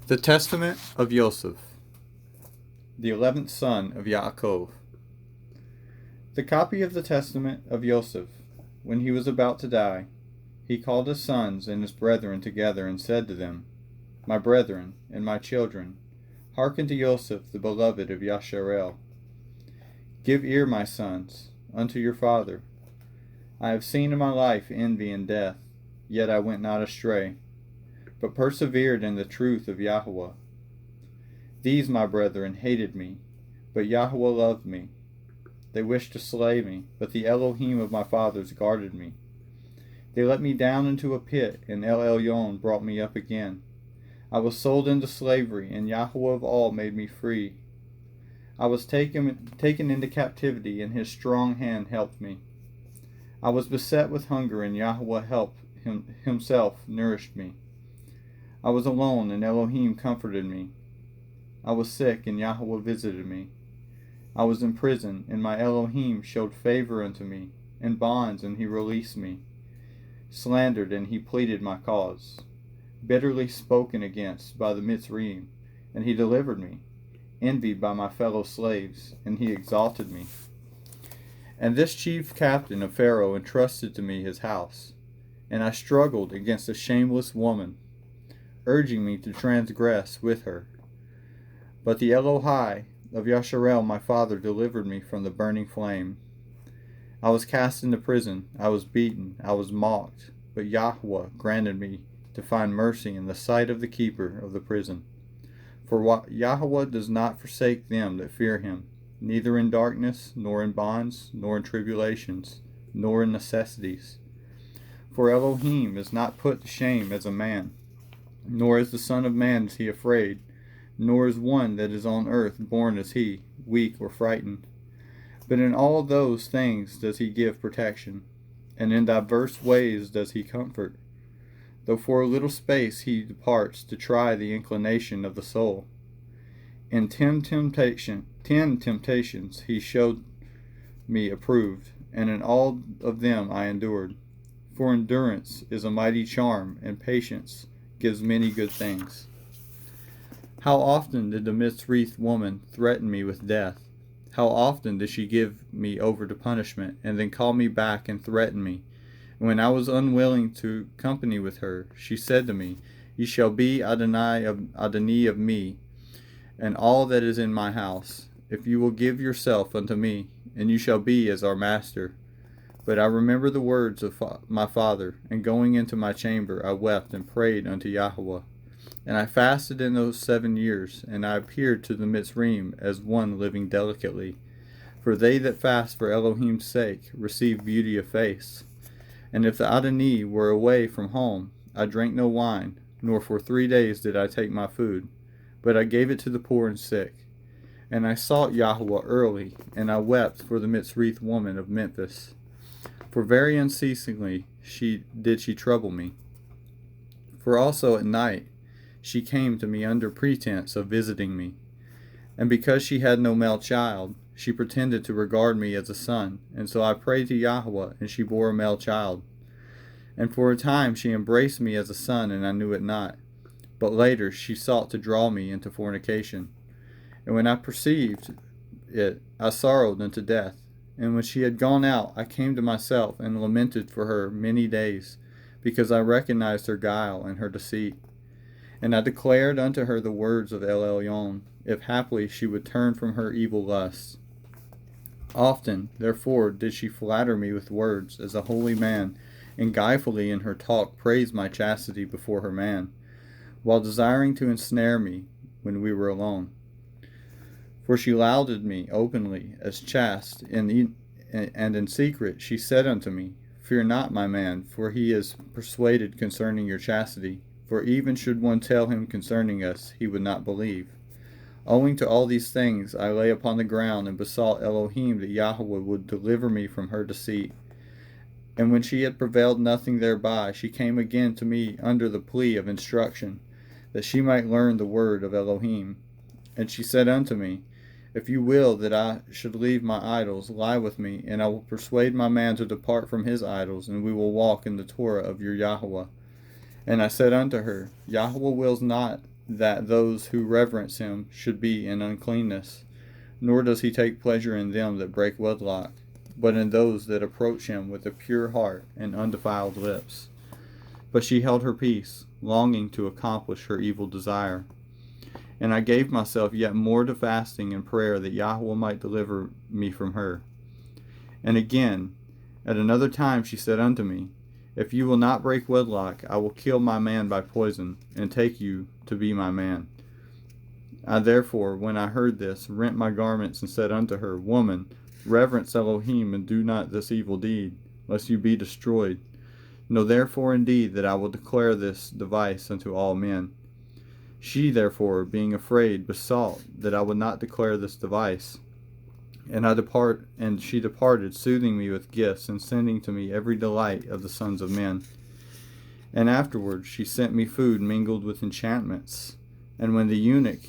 The Testament of Yoseph, the 11th son of Yaakov. The copy of the Testament of Yoseph. When he was about to die, he called his sons and his brethren together and said to them, My brethren and my children, hearken to Yoseph, the beloved of Yasharel. Give ear, my sons, unto your father. I have seen in my life envy and death, yet I went not astray, but persevered in the truth of YAHUAH. These, my brethren, hated me, but YAHUAH loved me. They wished to slay me, but the Elohim of my fathers guarded me. They let me down into a pit, and El Elyon brought me up again. I was sold into slavery, and YAHUAH of all made me free. I was taken into captivity, and his strong hand helped me. I was beset with hunger, and YAHUAH himself nourished me. I was alone, and Elohim comforted me. I was sick, and YAHUAH visited me. I was in prison, and my Elohim showed favor unto me. In bonds, and he released me. Slandered, and he pleaded my cause. Bitterly spoken against by the Mitzrayim, and he delivered me. Envied by my fellow slaves, and he exalted me. And this chief captain of Pharaoh entrusted to me his house. And I struggled against a shameless woman, urging me to transgress with her. But the Elohai of Yasharel my father delivered me from the burning flame. I was cast into prison, I was beaten, I was mocked, but YAHUAH granted me to find mercy in the sight of the keeper of the prison. For YAHUAH does not forsake them that fear him, neither in darkness, nor in bonds, nor in tribulations, nor in necessities. For Elohim is not put to shame as a man, nor as the Son of Man is he afraid, nor is one that is on earth born as he, weak or frightened. But in all those things does he give protection, and in diverse ways does he comfort, though for a little space he departs to try the inclination of the soul. In 10 temptations he showed me approved, and in all of them I endured. For endurance is a mighty charm, and patience gives many good things. How often did the miswreathed woman threaten me with death? How often did she give me over to punishment, and then call me back and threaten me? And when I was unwilling to company with her, she said to me, Ye shall be Adonai of me, and all that is in my house, if you will give yourself unto me, and you shall be as our master. But I remember the words of my father, and going into my chamber I wept and prayed unto YAHUAH. And I fasted in those 7 years, and I appeared to the Mitzrayim as one living delicately. For they that fast for Elohim's sake receive beauty of face. And if the Adonai were away from home, I drank no wine, nor for 3 days did I take my food, but I gave it to the poor and sick. And I sought YAHUAH early, and I wept for the Mitzrayim woman of Memphis. For very unceasingly she trouble me. For also at night she came to me under pretense of visiting me. And because she had no male child, she pretended to regard me as a son. And so I prayed to YAHUAH, and she bore a male child. And for a time she embraced me as a son, and I knew it not. But later she sought to draw me into fornication. And when I perceived it, I sorrowed unto death. And when she had gone out, I came to myself and lamented for her many days, because I recognized her guile and her deceit. And I declared unto her the words of El Elyon, if haply she would turn from her evil lusts. Often, therefore, did she flatter me with words as a holy man, and guilefully in her talk praise my chastity before her man, while desiring to ensnare me when we were alone. For she lauded me openly as chaste, and in secret she said unto me, Fear not, my man, for he is persuaded concerning your chastity. For even should one tell him concerning us, he would not believe. Owing to all these things, I lay upon the ground and besought Elohim that YAHUAH would deliver me from her deceit. And when she had prevailed nothing thereby, she came again to me under the plea of instruction, that she might learn the word of Elohim. And she said unto me, If you will that I should leave my idols, lie with me, and I will persuade my man to depart from his idols, and we will walk in the Torah of your YAHUAH. And I said unto her, YAHUAH wills not that those who reverence him should be in uncleanness, nor does he take pleasure in them that break wedlock, but in those that approach him with a pure heart and undefiled lips. But she held her peace, longing to accomplish her evil desire. And I gave myself yet more to fasting and prayer, that YAHUAH might deliver me from her. And again, at another time she said unto me, If you will not break wedlock, I will kill my man by poison, and take you to be my man. I therefore, when I heard this, rent my garments, and said unto her, Woman, reverence Elohim, and do not this evil deed, lest you be destroyed. Know therefore indeed that I will declare this device unto all men. She therefore, being afraid, besought that I would not declare this device. And she departed, soothing me with gifts, and sending to me every delight of the sons of men. And afterwards she sent me food mingled with enchantments. And when the eunuch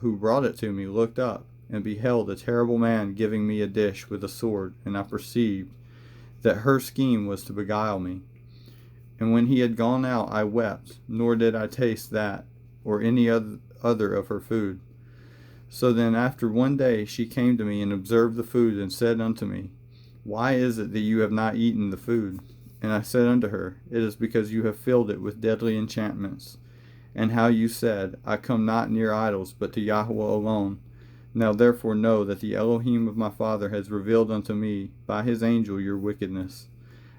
who brought it to me looked up, and beheld a terrible man giving me a dish with a sword, and I perceived that her scheme was to beguile me. And when he had gone out, I wept, nor did I taste that, or any other of her food. So then after one day she came to me, and observed the food, and said unto me, Why is it that you have not eaten the food? And I said unto her, It is because you have filled it with deadly enchantments. And how you said, I come not near idols, but to YAHUAH alone. Now therefore know that the Elohim of my father has revealed unto me by his angel your wickedness,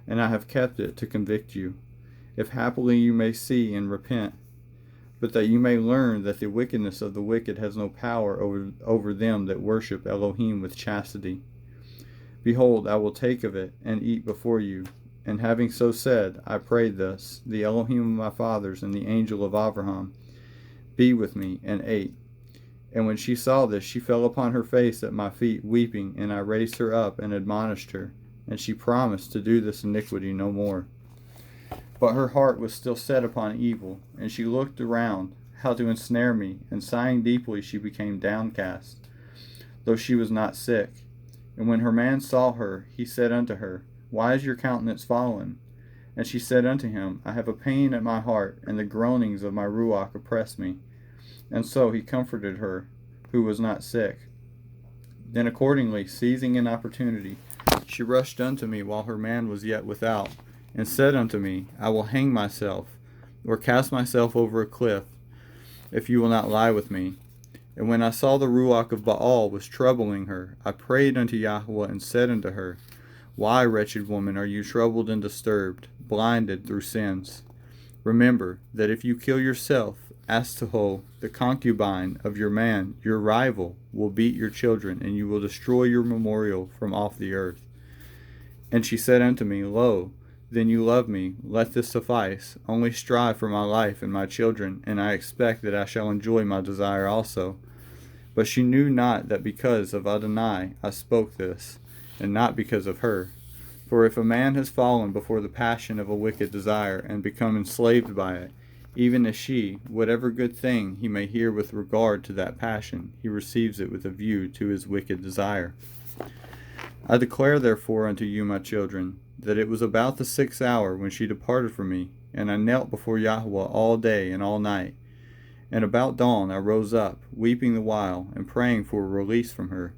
and I have kept it to convict you, if haply you may see and repent, but that you may learn that the wickedness of the wicked has no power over them that worship Elohim with chastity. Behold, I will take of it and eat before you. And having so said, I prayed thus, the Elohim of my fathers and the angel of Abraham, be with me, and ate. And when she saw this, she fell upon her face at my feet, weeping, and I raised her up and admonished her, and she promised to do this iniquity no more. But her heart was still set upon evil, and she looked around how to ensnare me, and sighing deeply she became downcast, though she was not sick. And when her man saw her, he said unto her, Why is your countenance fallen? And she said unto him, I have a pain at my heart, and the groanings of my ruach oppress me. And so he comforted her, who was not sick. Then accordingly, seizing an opportunity, she rushed unto me while her man was yet without, and said unto me, I will hang myself, or cast myself over a cliff, if you will not lie with me. And when I saw the ruach of Baal was troubling her, I prayed unto YAHUAH, and said unto her, Why, wretched woman, are you troubled and disturbed, blinded through sins? Remember that if you kill yourself, Astahol, the concubine of your man, your rival, will beat your children, and you will destroy your memorial from off the earth. And she said unto me, Lo, then you love me, let this suffice. Only strive for my life and my children, and I expect that I shall enjoy my desire also. But she knew not that because of Adonai I spoke this, and not because of her. For if a man has fallen before the passion of a wicked desire, and become enslaved by it, even as she, whatever good thing he may hear with regard to that passion, he receives it with a view to his wicked desire. I declare therefore unto you, my children, that it was about the 6th hour when she departed from me, and I knelt before YAHUAH all day and all night. And about dawn I rose up, weeping the while, and praying for a release from her.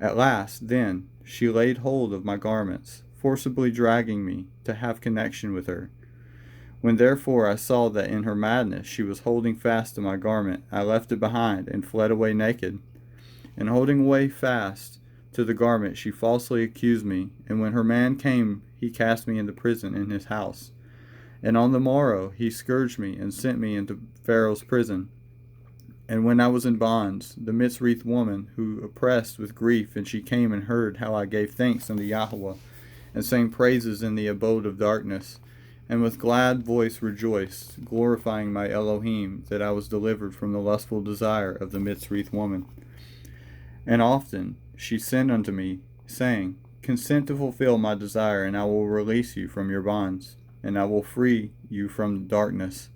At last, then, she laid hold of my garments, forcibly dragging me to have connection with her. When therefore I saw that in her madness she was holding fast to my garment, I left it behind, and fled away naked. And holding away fast to the garment, she falsely accused me, and when her man came, he cast me into prison in his house. And on the morrow he scourged me, and sent me into Pharaoh's prison. And when I was in bonds, the mitzvah woman, who oppressed with grief, and she came and heard how I gave thanks unto YAHUAH, and sang praises in the abode of darkness, and with glad voice rejoiced, glorifying my Elohim, that I was delivered from the lustful desire of the mitzvah woman. And often she sent unto me, saying, Consent to fulfill my desire, and I will release you from your bonds, and I will free you from darkness.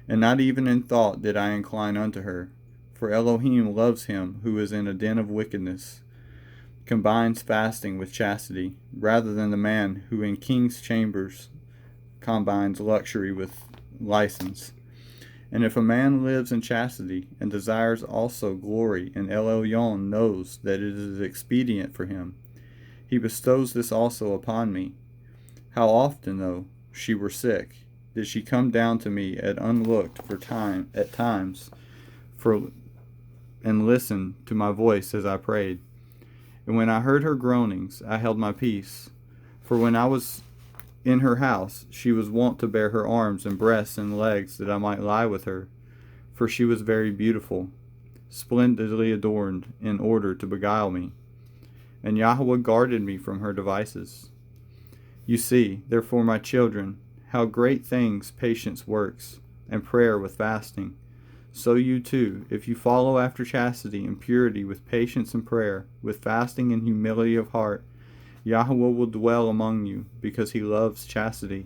And not even in thought did I incline unto her, for Elohim loves him who is in a den of wickedness, combines fasting with chastity, rather than the man who in king's chambers combines luxury with license. And if a man lives in chastity, and desires also glory, and El Elyon knows that it is expedient for him, he bestows this also upon me. How often, though she were sick, did she come down to me at times, and listen to my voice as I prayed. And when I heard her groanings, I held my peace. For when I was in her house, she was wont to bare her arms and breasts and legs, that I might lie with her. For she was very beautiful, splendidly adorned, in order to beguile me. And YAHUAH guarded me from her devices. You see, therefore, my children, how great things patience works, and prayer with fasting. So you too, if you follow after chastity and purity with patience and prayer, with fasting and humility of heart, YAHUAH will dwell among you, because he loves chastity.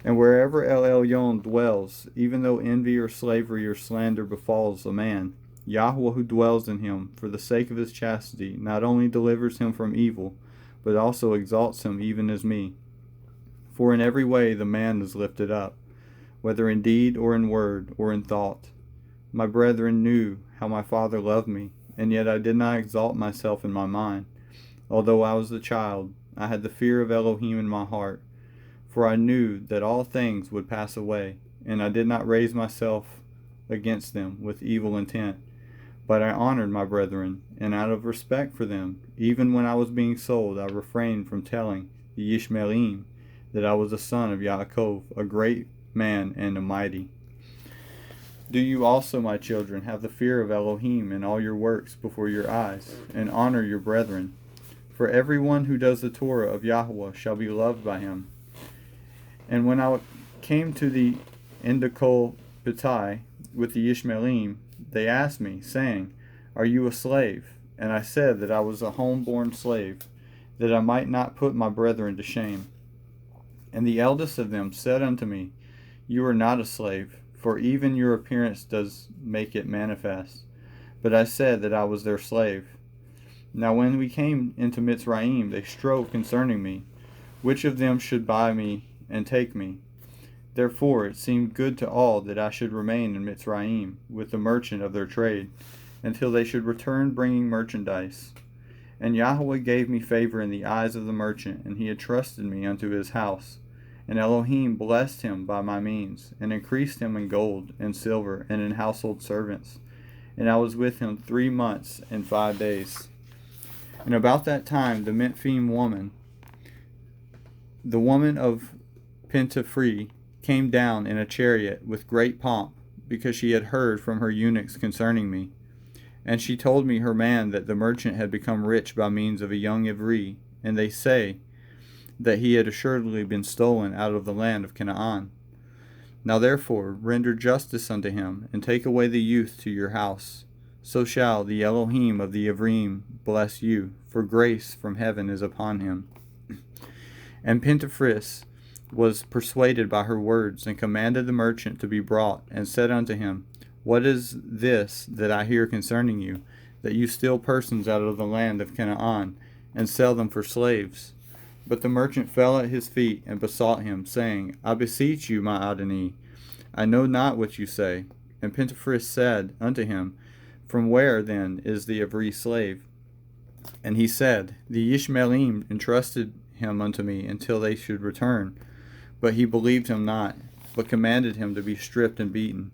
And wherever El Elyon dwells, even though envy or slavery or slander befalls a man, YAHUAH who dwells in him, for the sake of his chastity, not only delivers him from evil, but also exalts him even as me. For in every way the man is lifted up, whether in deed or in word or in thought. My brethren knew how my father loved me, and yet I did not exalt myself in my mind. Although I was a child, I had the fear of Elohim in my heart, for I knew that all things would pass away, and I did not raise myself against them with evil intent. But I honored my brethren, and out of respect for them, even when I was being sold, I refrained from telling the Ishmaelim that I was a son of Yaakov, a great man and a mighty. Do you also, my children, have the fear of Elohim in all your works before your eyes, and honor your brethren? For everyone who does the Torah of YAHUAH shall be loved by him. And when I came to the Endokol Pitai with the Ishmaelim, they asked me, saying, Are you a slave? And I said that I was a home-born slave, that I might not put my brethren to shame. And the eldest of them said unto me, You are not a slave, for even your appearance does make it manifest. But I said that I was their slave. Now when we came into Mitzrayim, they strove concerning me, which of them should buy me and take me. Therefore it seemed good to all that I should remain in Mitzrayim with the merchant of their trade, until they should return bringing merchandise. And YAHUAH gave me favor in the eyes of the merchant, and he entrusted me unto his house. And Elohim blessed him by my means, and increased him in gold and silver and in household servants. And I was with him 3 months and 5 days. And about that time the Memphim woman, the woman of Pentafri, came down in a chariot with great pomp, because she had heard from her eunuchs concerning me. And she told me her man that the merchant had become rich by means of a young Ivri, and they say that he had assuredly been stolen out of the land of Canaan. Now therefore render justice unto him, and take away the youth to your house. So shall the Elohim of the Ivrim bless you, for grace from heaven is upon him. And Pentafris was persuaded by her words, and commanded the merchant to be brought, and said unto him, What is this that I hear concerning you, that you steal persons out of the land of Canaan, and sell them for slaves? But the merchant fell at his feet, and besought him, saying, I beseech you, my Adonai, I know not what you say. And Pentafris said unto him, From where then is the Ivri slave? And he said, The Ishmaelim entrusted him unto me until they should return. But he believed him not, but commanded him to be stripped and beaten.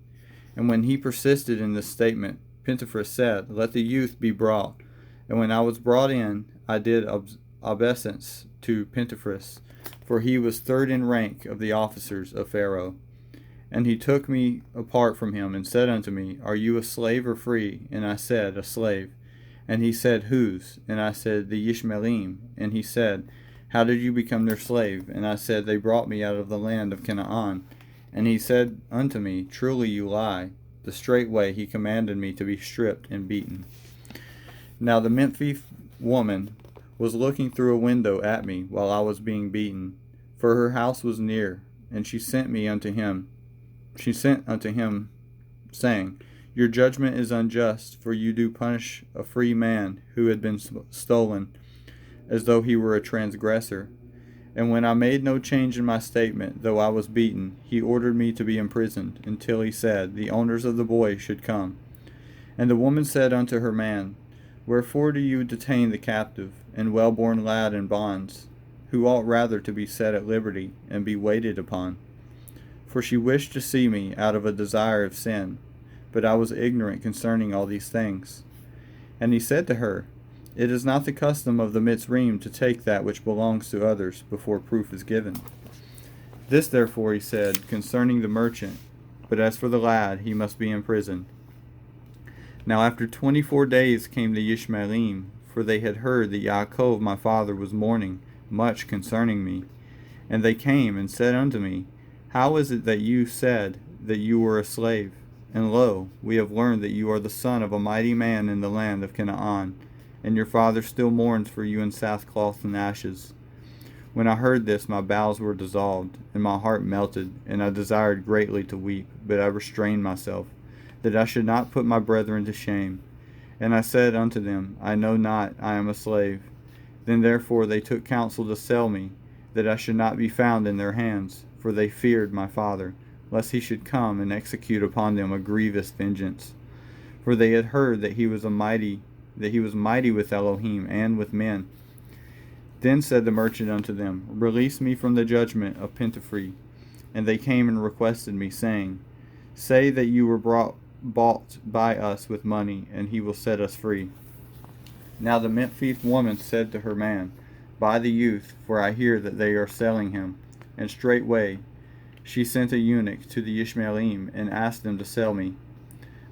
And when he persisted in this statement, Pentafris said, Let the youth be brought. And when I was brought in, I did obeisance to Pentafris, for he was third in rank of the officers of Pharaoh. And he took me apart from him, and said unto me, Are you a slave or free? And I said, A slave. And he said, Whose? And I said, The Ishmaelim. And he said, How did you become their slave? And I said, They brought me out of the land of Canaan. And he said unto me, Truly you lie. The straightway he commanded me to be stripped and beaten. Now the Memphis woman was looking through a window at me while I was being beaten, for her house was near, and she sent unto him, saying, Your judgment is unjust, for you do punish a free man who had been stolen, as though he were a transgressor. And when I made no change in my statement, though I was beaten, he ordered me to be imprisoned, until he said, The owners of the boy should come. And the woman said unto her man, Wherefore do you detain the captive, and well-born lad in bonds, who ought rather to be set at liberty, and be waited upon? For she wished to see me out of a desire of sin, but I was ignorant concerning all these things. And he said to her, It is not the custom of the Mitzrayim to take that which belongs to others before proof is given. This therefore he said concerning the merchant, but as for the lad, he must be imprisoned. Now after 24 days came the Ishmaelim, for they had heard that Yaakov my father was mourning much concerning me. And they came and said unto me, How is it that you said that you were a slave? And lo, we have learned that you are the son of a mighty man in the land of Canaan, and your father still mourns for you in sackcloth and ashes. When I heard this, my bowels were dissolved, and my heart melted, and I desired greatly to weep, but I restrained myself, that I should not put my brethren to shame. And I said unto them, I know not, I am a slave. Then therefore they took counsel to sell me, that I should not be found in their hands, for they feared my father, lest he should come and execute upon them a grievous vengeance. For they had heard that he was mighty with Elohim and with men. Then said the merchant unto them, Release me from the judgment of Pentafree. And they came and requested me, saying, Say that you were bought by us with money, and he will set us free. Now the Memphite woman said to her man, Buy the youth, for I hear that they are selling him. And straightway she sent a eunuch to the Ishmaelim, and asked them to sell me.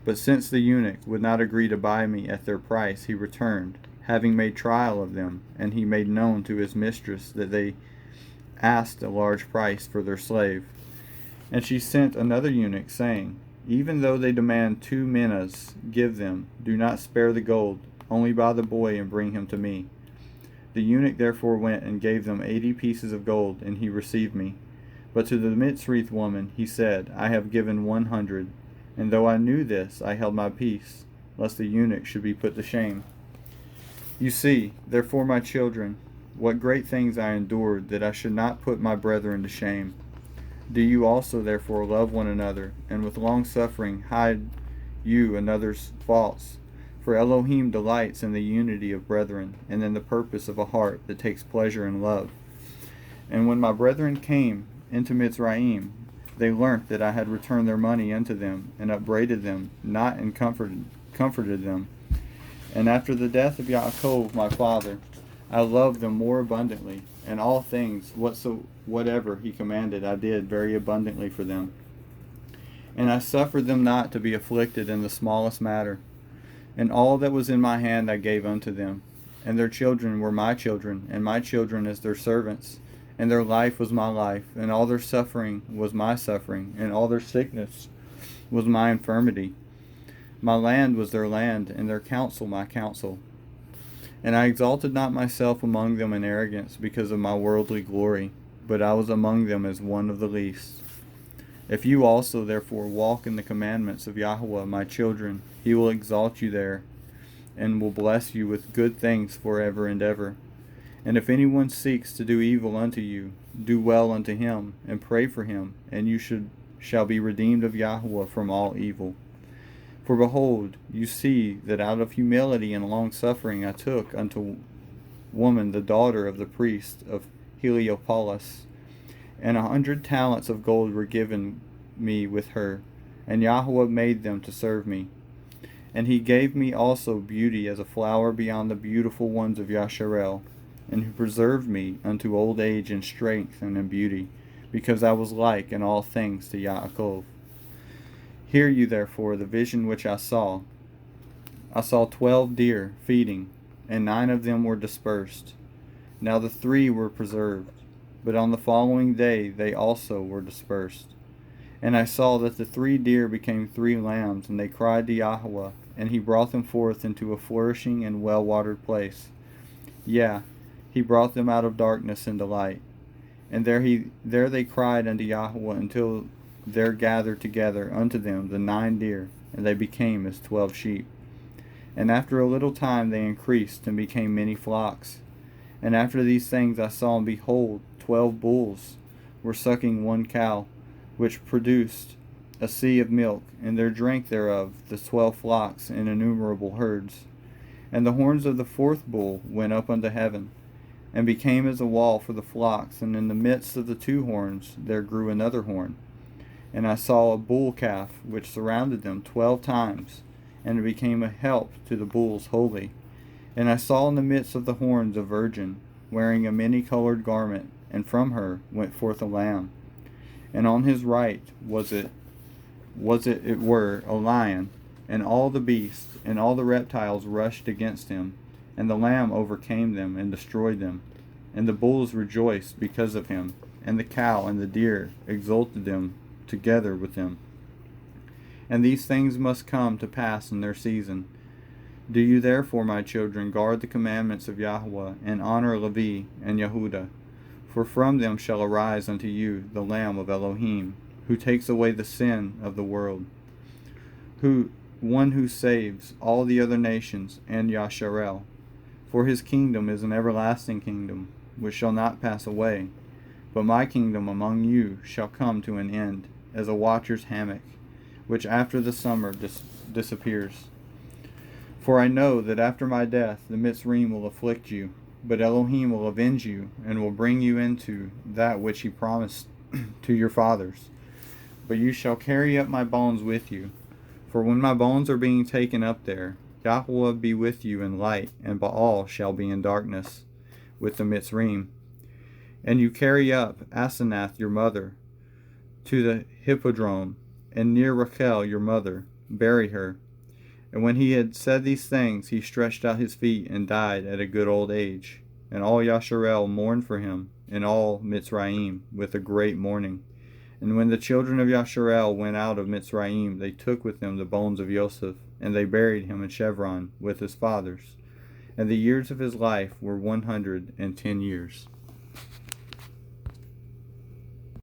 But since the eunuch would not agree to buy me at their price, he returned, having made trial of them, and he made known to his mistress that they asked a large price for their slave. And she sent another eunuch, saying, Even though they demand 2 minas, give them, do not spare the gold, only buy the boy and bring him to me. The eunuch therefore went and gave them 80 pieces of gold, and he received me. But to the Mitzrayth woman he said, I have given 100. And though I knew this, I held my peace, lest the eunuch should be put to shame. You see, therefore, my children, what great things I endured, that I should not put my brethren to shame. Do you also therefore love one another, and with long suffering hide you another's faults. For Elohim delights in the unity of brethren, and in the purpose of a heart that takes pleasure in love. And when my brethren came into Mitzrayim, they learnt that I had returned their money unto them, and upbraided them not, and comforted them. And after the death of Yaakov my father, I loved them more abundantly, and all things whatever he commanded I did very abundantly for them. And I suffered them not to be afflicted in the smallest matter. And all that was in my hand I gave unto them. And their children were my children, and my children as their servants. And their life was my life, and all their suffering was my suffering, and all their sickness was my infirmity. My land was their land, and their counsel my counsel. And I exalted not myself among them in arrogance because of my worldly glory, but I was among them as one of the least. If you also therefore walk in the commandments of YAHUAH my children, he will exalt you there, and will bless you with good things forever and ever. And if anyone seeks to do evil unto you, do well unto him, and pray for him, and you shall be redeemed of YAHUAH from all evil. For behold, you see that out of humility and long suffering I took unto woman the daughter of the priest of Heliopolis, and 100 talents of gold were given me with her, and YAHUAH made them to serve me. And he gave me also beauty as a flower beyond the beautiful ones of Yasharel, and who preserved me unto old age in strength and in beauty, because I was like in all things to Yaakov. Hear you therefore the vision which I saw. I saw 12 deer feeding, and 9 of them were dispersed. Now the 3 were preserved, but on the following day they also were dispersed. And I saw that the 3 deer became 3 lambs, and they cried to YAHUAH, and he brought them forth into a flourishing and well-watered place. Yea, he brought them out of darkness into light. And there they cried unto YAHUAH until there gathered together unto them the 9 deer, and they became as 12 sheep. And after a little time they increased and became many flocks. And after these things I saw, and behold, 12 bulls were sucking one cow, which produced a sea of milk, and there drank thereof the 12 flocks and innumerable herds. And the horns of the fourth bull went up unto heaven, and became as a wall for the flocks, and in the midst of the 2 horns there grew another horn. And I saw a bull calf, which surrounded them 12 times, and it became a help to the bulls wholly. And I saw in the midst of the horns a virgin, wearing a many-colored garment, and from her went forth a lamb. And on his right was it were a lion, and all the beasts and all the reptiles rushed against him, and the lamb overcame them and destroyed them. And the bulls rejoiced because of him, and the cow and the deer exalted them together with him. And these things must come to pass in their season. Do you therefore, my children, guard the commandments of YAHUAH, and honor Levi and Yehudah, for from them shall arise unto you the Lamb of Elohim, who takes away the sin of the world, one who saves all the other nations and Yasharel. For his kingdom is an everlasting kingdom, which shall not pass away. But my kingdom among you shall come to an end, as a watcher's hammock, which after the summer disappears. For I know that after my death the Mitzrayim will afflict you, but Elohim will avenge you, and will bring you into that which he promised to your fathers. But you shall carry up my bones with you. For when my bones are being taken up there, YAHUAH be with you in light, and Baal shall be in darkness with the Mitzrayim. And you carry up Asenath your mother to the hippodrome, and near Rachel your mother, bury her. And when he had said these things, he stretched out his feet and died at a good old age. And all Yasharel mourned for him, and all Mitzrayim, with a great mourning. And when the children of Yasharel went out of Mitzrayim, they took with them the bones of Yoceph, and they buried him in Chevron with his fathers. And the years of his life were 110 years.